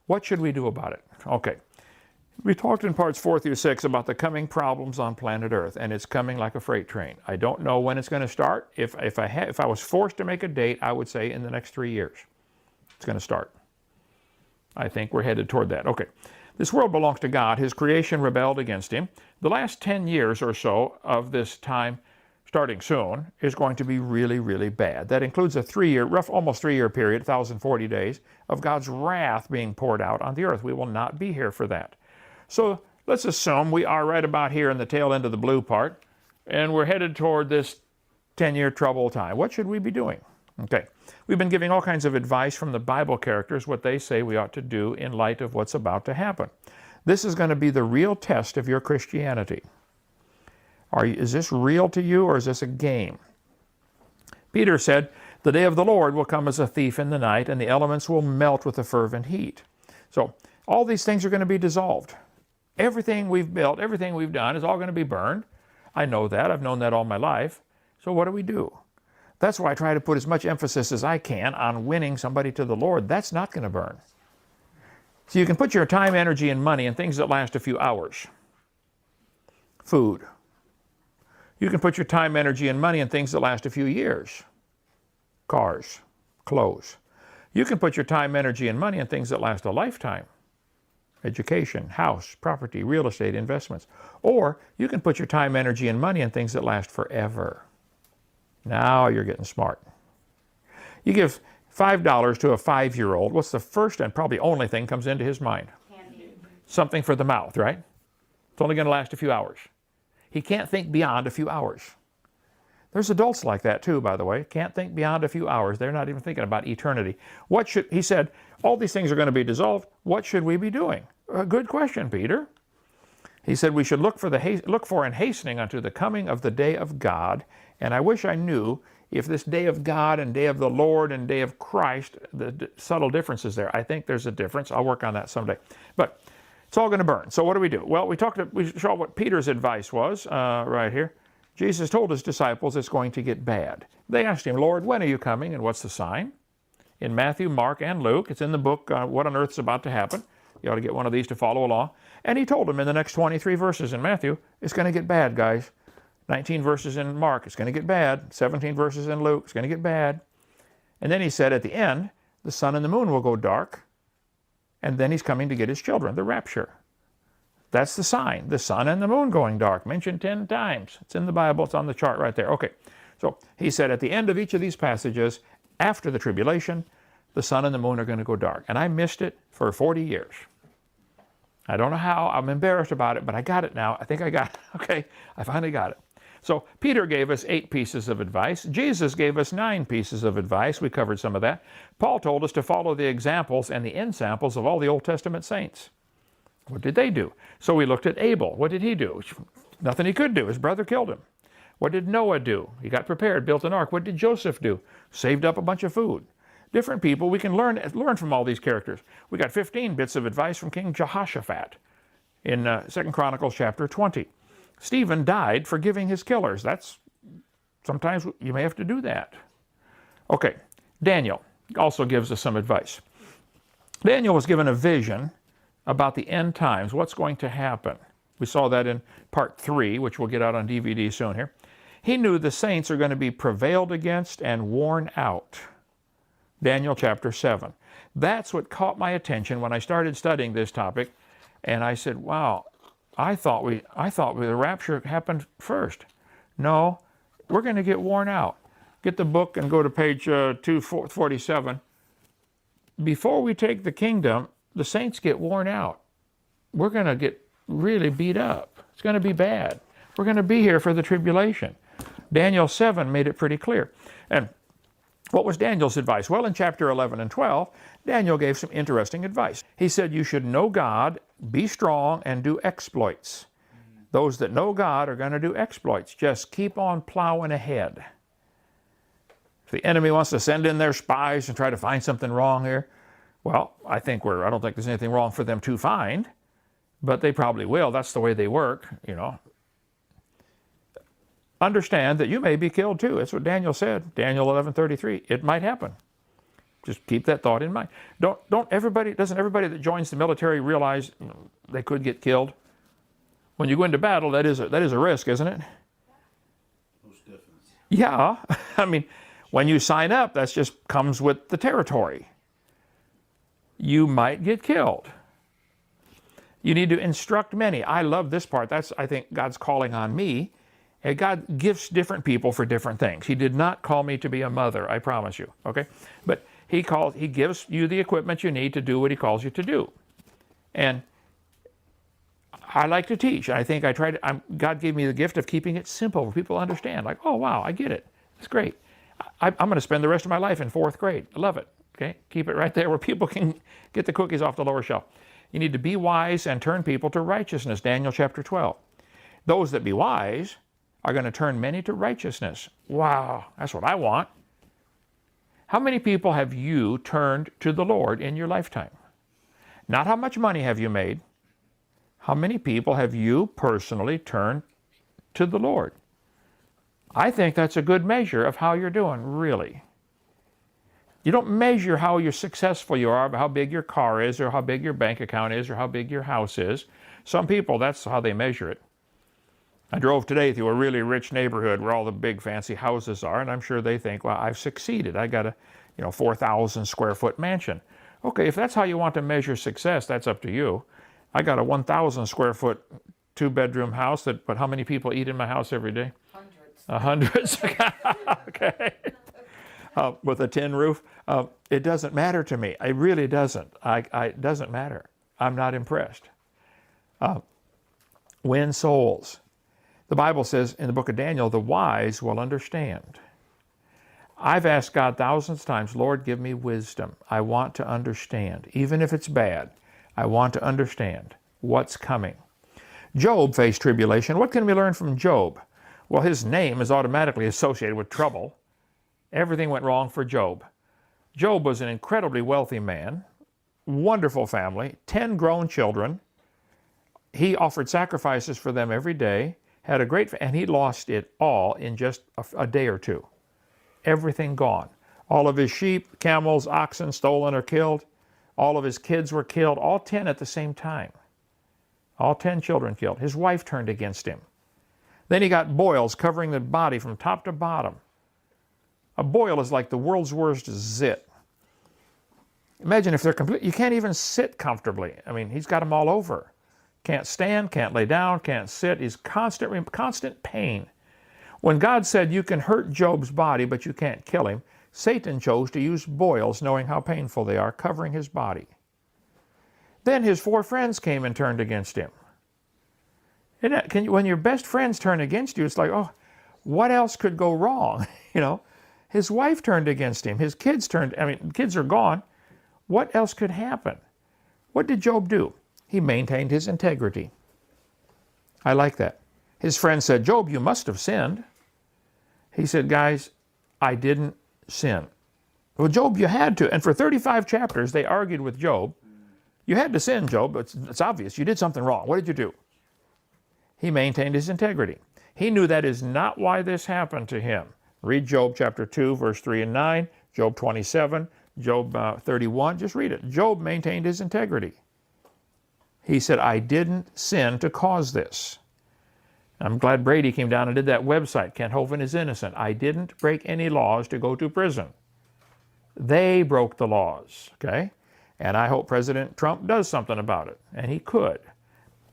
What should we do about it? Okay. We talked in parts 4 through 6 about the coming problems on planet Earth, and it's coming like a freight train. I don't know when it's going to start. If I was forced to make a date, I would say in the next 3 years. It's going to start. I think we're headed toward that. Okay. This world belongs to God. His creation rebelled against him. The last 10 years or so of this time, starting soon, is going to be really, really bad. That includes a almost 3-year period, 1,040 days, of God's wrath being poured out on the earth. We will not be here for that. So let's assume we are right about here in the tail end of the blue part, and we're headed toward this 10-year trouble time. What should we be doing? Okay, we've been giving all kinds of advice from the Bible characters, what they say we ought to do in light of what's about to happen. This is going to be the real test of your Christianity. Is this real to you, or is this a game? Peter said, "The day of the Lord will come as a thief in the night, and the elements will melt with a fervent heat." So all these things are going to be dissolved. Everything we've built, everything we've done is all going to be burned. I know that. I've known that all my life. So what do? That's why I try to put as much emphasis as I can on winning somebody to the Lord. That's not going to burn. So you can put your time, energy, and money in things that last a few hours. Food. You can put your time, energy, and money in things that last a few years. Cars, clothes. You can put your time, energy, and money in things that last a lifetime. Education, house, property, real estate, investments. Or you can put your time, energy, and money in things that last forever. Now you're getting smart. You give $5 to a 5-year-old, what's the first and probably only thing comes into his mind? Candy. Something for the mouth, right? It's only going to last a few hours. He can't think beyond a few hours. There's adults like that too, by the way. Can't think beyond a few hours. They're not even thinking about eternity. He said, all these things are going to be dissolved. What should we be doing? A good question, Peter. He said we should look for and hastening unto the coming of the day of God. And I wish I knew if this day of God and day of the Lord and day of Christ, the subtle differences there. I think there's a difference. I'll work on that someday. But it's all going to burn. So what do? Well, we saw what Peter's advice was right here. Jesus told his disciples it's going to get bad. They asked him, "Lord, when are you coming and what's the sign?" In Matthew, Mark, and Luke, it's in the book, What on Earth is About to Happen. You ought to get one of these to follow along. And he told them in the next 23 verses in Matthew, it's going to get bad, guys. 19 verses in Mark, it's going to get bad. 17 verses in Luke, it's going to get bad. And then he said at the end, the sun and the moon will go dark. And then he's coming to get his children, the rapture. That's the sign, the sun and the moon going dark, mentioned 10 times. It's in the Bible, it's on the chart right there. Okay, so he said at the end of each of these passages, after the tribulation, the sun and the moon are going to go dark. And I missed it for 40 years. I don't know how, I'm embarrassed about it, but I got it now. I think I got it. Okay, I finally got it. So Peter gave us 8 pieces of advice. Jesus gave us 9 pieces of advice. We covered some of that. Paul told us to follow the examples and the ensamples of all the Old Testament saints. What did they do? So we looked at Abel. What did he do? Nothing he could do. His brother killed him. What did Noah do? He got prepared, built an ark. What did Joseph do? Saved up a bunch of food. Different people. We can learn from all these characters. We got 15 bits of advice from King Jehoshaphat in 2 Chronicles chapter 20. Stephen died forgiving his killers. Sometimes you may have to do that. Okay, Daniel also gives us some advice. Daniel was given a vision about the end times, what's going to happen. We saw that in part 3, which we'll get out on DVD soon here. He knew the saints are going to be prevailed against and worn out. Daniel chapter 7. That's what caught my attention when I started studying this topic, and I said, wow, I thought the rapture happened first. No, we're going to get worn out. Get the book and go to page 247. Before we take the kingdom, the saints get worn out. We're going to get really beat up. It's going to be bad. We're going to be here for the tribulation. Daniel 7 made it pretty clear. And What was Daniel's advice? Well, in chapter 11 and 12, Daniel gave some interesting advice. He said, you should know God, be strong, and do exploits. Those that know God are going to do exploits. Just keep on plowing ahead. If the enemy wants to send in their spies and try to find something wrong here, well, I don't think there's anything wrong for them to find, but they probably will. That's the way they work, you know. Understand that you may be killed too. That's what Daniel said, Daniel 11:33. It might happen. Just keep that thought in mind. Doesn't everybody that joins the military realize they could get killed? When you go into battle, that is a risk, isn't it? Most definitely. Yeah. I mean, when you sign up, that just comes with the territory. You might get killed. You need to instruct many. I love this part. That's, I think, God's calling on me. And God gifts different people for different things. He did not call me to be a mother, I promise you, okay? But He gives you the equipment you need to do what He calls you to do. And I like to teach. I think God gave me the gift of keeping it simple for people to understand. Like, oh, wow, I get it. It's great. I'm going to spend the rest of my life in 4th grade. I love it, okay? Keep it right there where people can get the cookies off the lower shelf. You need to be wise and turn people to righteousness, Daniel chapter 12. Those that be wise are going to turn many to righteousness. Wow, that's what I want. How many people have you turned to the Lord in your lifetime? Not how much money have you made. How many people have you personally turned to the Lord? I think that's a good measure of how you're doing, really. You don't measure how successful you are by how big your car is or how big your bank account is or how big your house is. Some people, that's how they measure it. I drove today through a really rich neighborhood where all the big fancy houses are, and I'm sure they think, well, I've succeeded. I got a 4,000 square foot mansion. Okay, if that's how you want to measure success, that's up to you. I got a 1,000 square foot 2-bedroom house, but how many people eat in my house every day? Hundreds. Hundreds. Okay. With a tin roof. It doesn't matter to me. It really doesn't. It doesn't matter. I'm not impressed. Win souls. The Bible says in the book of Daniel, the wise will understand. I've asked God thousands of times, Lord, give me wisdom. I want to understand. Even if it's bad, I want to understand what's coming. Job faced tribulation. What can we learn from Job? Well, his name is automatically associated with trouble. Everything went wrong for Job. Job was an incredibly wealthy man, wonderful family, 10 grown children. He offered sacrifices for them every day, had a great, and he lost it all in just a day or two. Everything gone. All of his sheep, camels, oxen stolen or killed. All of his kids were killed, all 10 at the same time. All 10 children killed. His wife turned against him. Then he got boils covering the body from top to bottom. A boil is like the world's worst zit. Imagine if they're complete, you can't even sit comfortably. I mean, he's got them all over. Can't stand, can't lay down, can't sit. He's constant pain. When God said you can hurt Job's body, but you can't kill him, Satan chose to use boils, knowing how painful they are, covering his body. Then his 4 friends came and turned against him. When your best friends turn against you, it's like, oh, what else could go wrong? His wife turned against him. His kids kids are gone. What else could happen? What did Job do? He maintained his integrity. I like that. His friend said, Job, you must have sinned. He said, guys, I didn't sin. Well, Job, you had to. And for 35 chapters, they argued with Job. You had to sin, Job. It's obvious. You did something wrong. What did you do? He maintained his integrity. He knew that is not why this happened to him. Read Job chapter 2, verse 3 and 9, Job 27, Job 31. Just read it. Job maintained his integrity. He said, I didn't sin to cause this. I'm glad Brady came down and did that website. Kent Hovind is innocent. I didn't break any laws to go to prison. They broke the laws, okay? And I hope President Trump does something about it. And he could.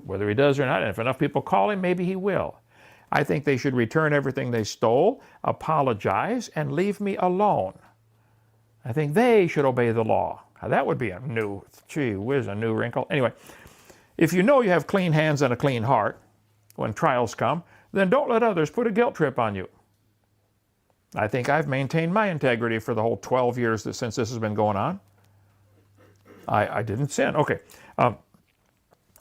Whether he does or not, and if enough people call him, maybe he will. I think they should return everything they stole, apologize, and leave me alone. I think they should obey the law. Now, that would be a new wrinkle. Anyway, if you know you have clean hands and a clean heart when trials come, then don't let others put a guilt trip on you. I think I've maintained my integrity for the whole 12 years since this has been going on. I didn't sin. Okay. I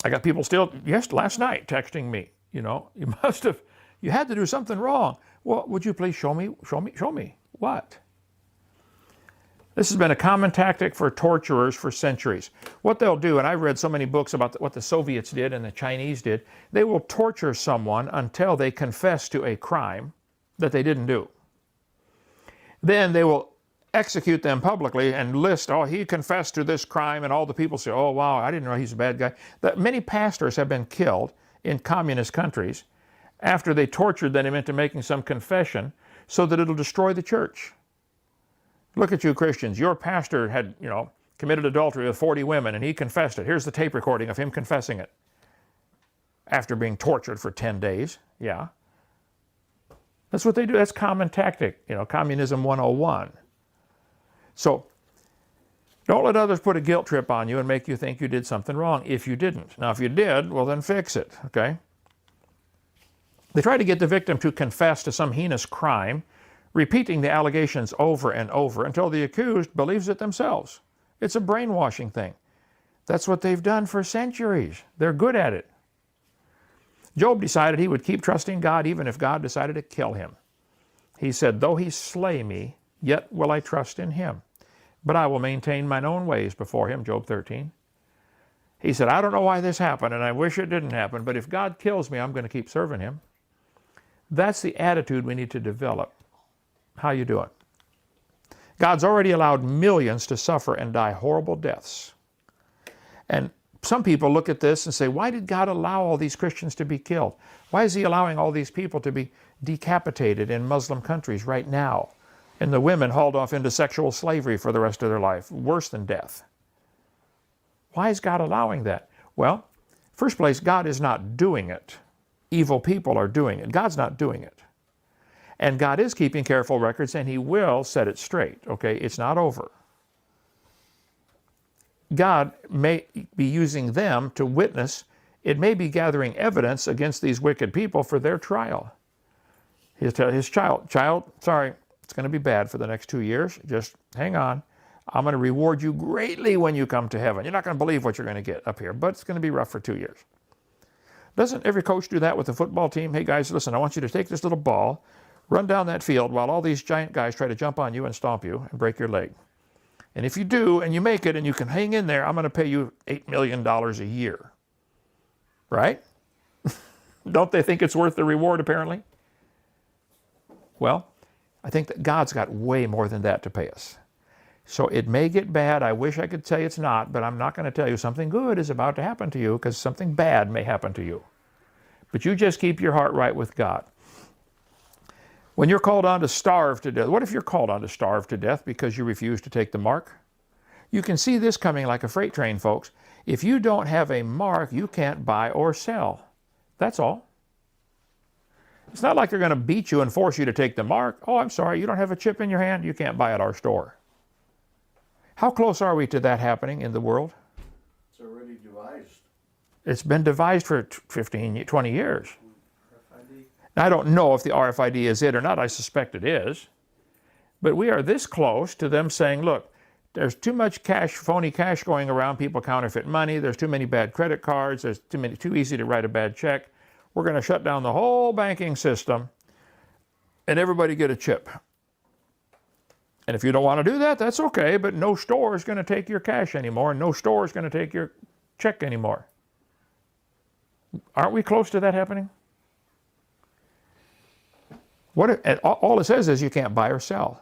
got people still, last night texting me, you had to do something wrong. Well, would you please show me? What? This has been a common tactic for torturers for centuries. What they'll do, and I've read so many books about what the Soviets did and the Chinese did, they will torture someone until they confess to a crime that they didn't do. Then they will execute them publicly and list, oh, he confessed to this crime, and all the people say, oh, wow, I didn't know he's a bad guy. Many pastors have been killed in communist countries after they tortured them into making some confession so that it'll destroy the church. Look at you Christians, your pastor had, committed adultery with 40 women and he confessed it. Here's the tape recording of him confessing it after being tortured for 10 days. Yeah. That's what they do. That's common tactic, communism 101. So don't let others put a guilt trip on you and make you think you did something wrong if you didn't. Now, if you did, well, then fix it, okay? They try to get the victim to confess to some heinous crime, repeating the allegations over and over until the accused believes it themselves. It's a brainwashing thing. That's what they've done for centuries. They're good at it. Job decided he would keep trusting God even if God decided to kill him. He said, though he slay me, yet will I trust in him. But I will maintain mine own ways before him, Job 13. He said, I don't know why this happened, and I wish it didn't happen, but if God kills me, I'm going to keep serving him. That's the attitude we need to develop. How you doing? God's already allowed millions to suffer and die horrible deaths. And some people look at this and say, why did God allow all these Christians to be killed? Why is he allowing all these people to be decapitated in Muslim countries right now? And the women hauled off into sexual slavery for the rest of their life, worse than death. Why is God allowing that? Well, first place, God is not doing it. Evil people are doing it. God's not doing it. And God is keeping careful records, and he will set it straight, okay? It's not over. God may be using them to witness. It may be gathering evidence against these wicked people for their trial. His child, sorry, it's going to be bad for the next 2 years. Just hang on. I'm going to reward you greatly when you come to heaven. You're not going to believe what you're going to get up here, but it's going to be rough for 2 years. Doesn't every coach do that with the football team? Hey, guys, listen, I want you to take this little ball, run down that field while all these giant guys try to jump on you and stomp you and break your leg. And if you do, and you make it, and you can hang in there, I'm going to pay you $8 million a year. Right? Don't they think it's worth the reward, apparently? Well, I think that God's got way more than that to pay us. So it may get bad. I wish I could say it's not, but I'm not going to tell you something good is about to happen to you, because something bad may happen to you. But you just keep your heart right with God. When you're called on to starve to death, what if you're called on to starve to death because you refuse to take the mark? You can see this coming like a freight train, folks. If you don't have a mark, you can't buy or sell. That's all. It's not like they're going to beat you and force you to take the mark. Oh, I'm sorry, you don't have a chip in your hand, you can't buy at our store. How close are we to that happening in the world? It's already devised. It's been devised for 15, 20 years. RFID. Now, I don't know if the RFID is it or not. I suspect it is. But we are this close to them saying, look, there's too much cash, phony cash going around. People counterfeit money. There's too many bad credit cards. There's too easy to write a bad check. We're going to shut down the whole banking system and everybody get a chip. And if you don't want to do that, that's okay, but no store is going to take your cash anymore, and no store is going to take your check anymore. Aren't we close to that happening? And all it says is you can't buy or sell.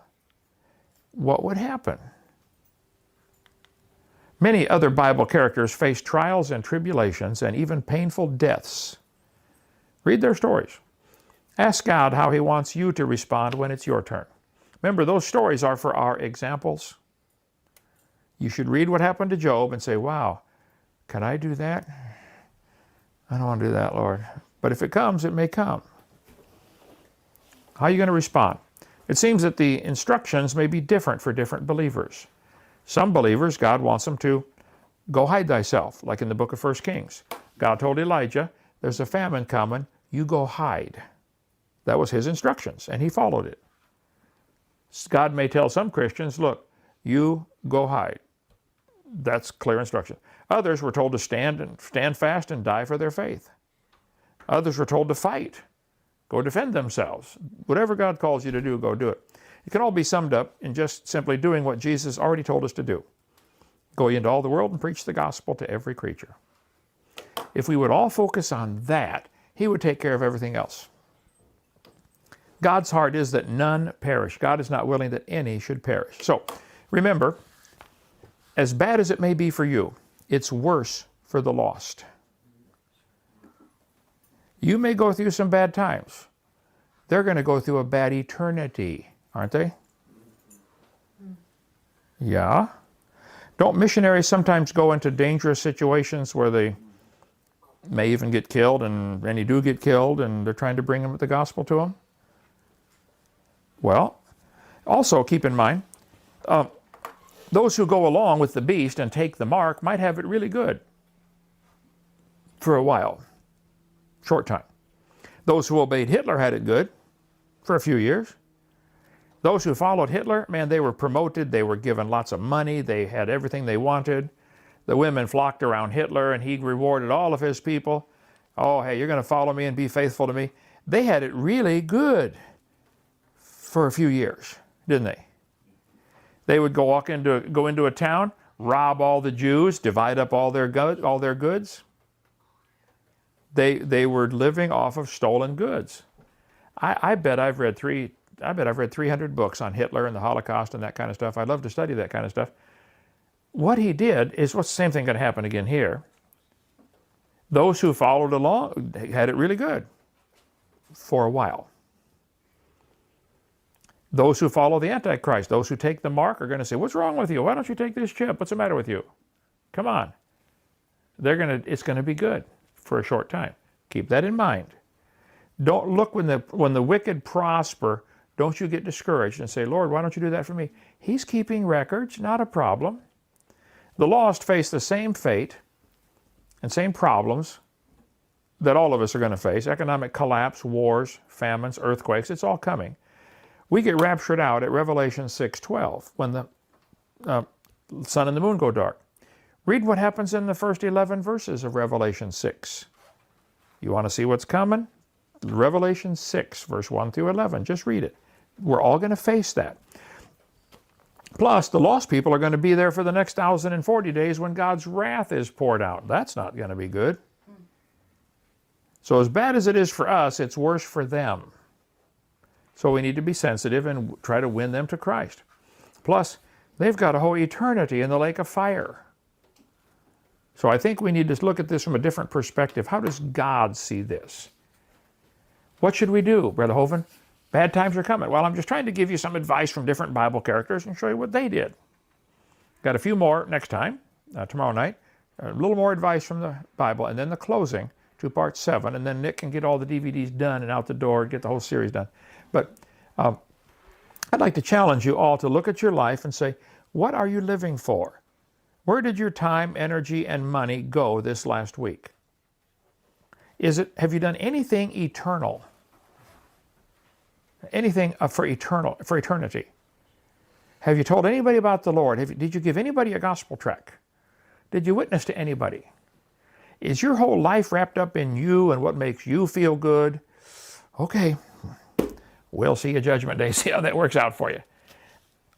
What would happen? Many other Bible characters face trials and tribulations and even painful deaths. Read their stories. Ask God how he wants you to respond when it's your turn. Remember, those stories are for our examples. You should read what happened to Job and say, wow, can I do that? I don't want to do that, Lord. But if it comes, it may come. How are you going to respond? It seems that the instructions may be different for different believers. Some believers, God wants them to go hide thyself, like in the book of 1 Kings. God told Elijah, there's a famine coming, you go hide. That was his instructions, and he followed it. God may tell some Christians, look, you go hide. That's clear instruction. Others were told to stand fast and die for their faith. Others were told to fight, go defend themselves. Whatever God calls you to do, go do it. It can all be summed up in just simply doing what Jesus already told us to do. Go into all the world and preach the gospel to every creature. If we would all focus on that, He would take care of everything else. God's heart is that none perish. God is not willing that any should perish. So, remember, as bad as it may be for you, it's worse for the lost. You may go through some bad times. They're going to go through a bad eternity, aren't they? Yeah. Don't missionaries sometimes go into dangerous situations where they may even get killed, and many do get killed, and they're trying to bring the gospel to them? Well, also keep in mind, those who go along with the beast and take the mark might have it really good for a while, short time. Those who obeyed Hitler had it good for a few years. Those who followed Hitler, man, they were promoted, they were given lots of money, they had everything they wanted. The women flocked around Hitler, and he rewarded all of his people. Oh, hey, you're going to follow me and be faithful to me. They had it really good for a few years, didn't they? They would go into a town, rob all the Jews, divide up all their goods. They were living off of stolen goods. I bet I've read 300 books on Hitler and the Holocaust and that kind of stuff. I'd love to study that kind of stuff. What he did is what's the same thing going to happen again here. Those who followed along had it really good for a while. Those who follow the Antichrist, those who take the mark, are going to say, what's wrong with you? Why don't you take this chip? What's the matter with you? Come on. It's going to be good for a short time. Keep that in mind. Don't look when the wicked prosper, don't you get discouraged and say, Lord, why don't you do that for me? He's keeping records, not a problem. The lost face the same fate and same problems that all of us are going to face. Economic collapse, wars, famines, earthquakes, it's all coming. We get raptured out at Revelation 6:12 when the sun and the moon go dark. Read what happens in the first 11 verses of Revelation 6. You want to see what's coming? Revelation 6, verse 1 through 11. Just read it. We're all going to face that. Plus, the lost people are going to be there for the next 1,040 days when God's wrath is poured out. That's not going to be good. So as bad as it is for us, it's worse for them. So we need to be sensitive and try to win them to Christ. Plus, they've got a whole eternity in the lake of fire. So I think we need to look at this from a different perspective. How does God see this? What should we do, Brother Hovind? Bad times are coming. Well, I'm just trying to give you some advice from different Bible characters and show you what they did. Got a few more next time, tomorrow night. A little more advice from the Bible, and then the closing to part 7, and then Nick can get all the DVDs done and out the door and get the whole series done. But I'd like to challenge you all to look at your life and say, what are you living for? Where did your time, energy, and money go this last week? Have you done anything eternal? Anything for eternity? Have you told anybody about the Lord? Did you give anybody a gospel tract? Did you witness to anybody? Is your whole life wrapped up in you and what makes you feel good? Okay, we'll see you Judgment Day. See how that works out for you.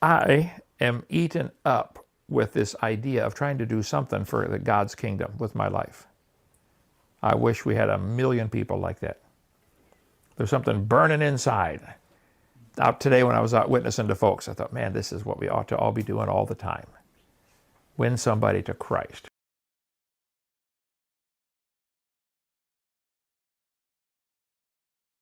I am eaten up with this idea of trying to do something for God's kingdom with my life. I wish we had 1 million people like that. There's something burning inside. Out today when I was out witnessing to folks, I thought, man, this is what we ought to all be doing all the time. Win somebody to Christ.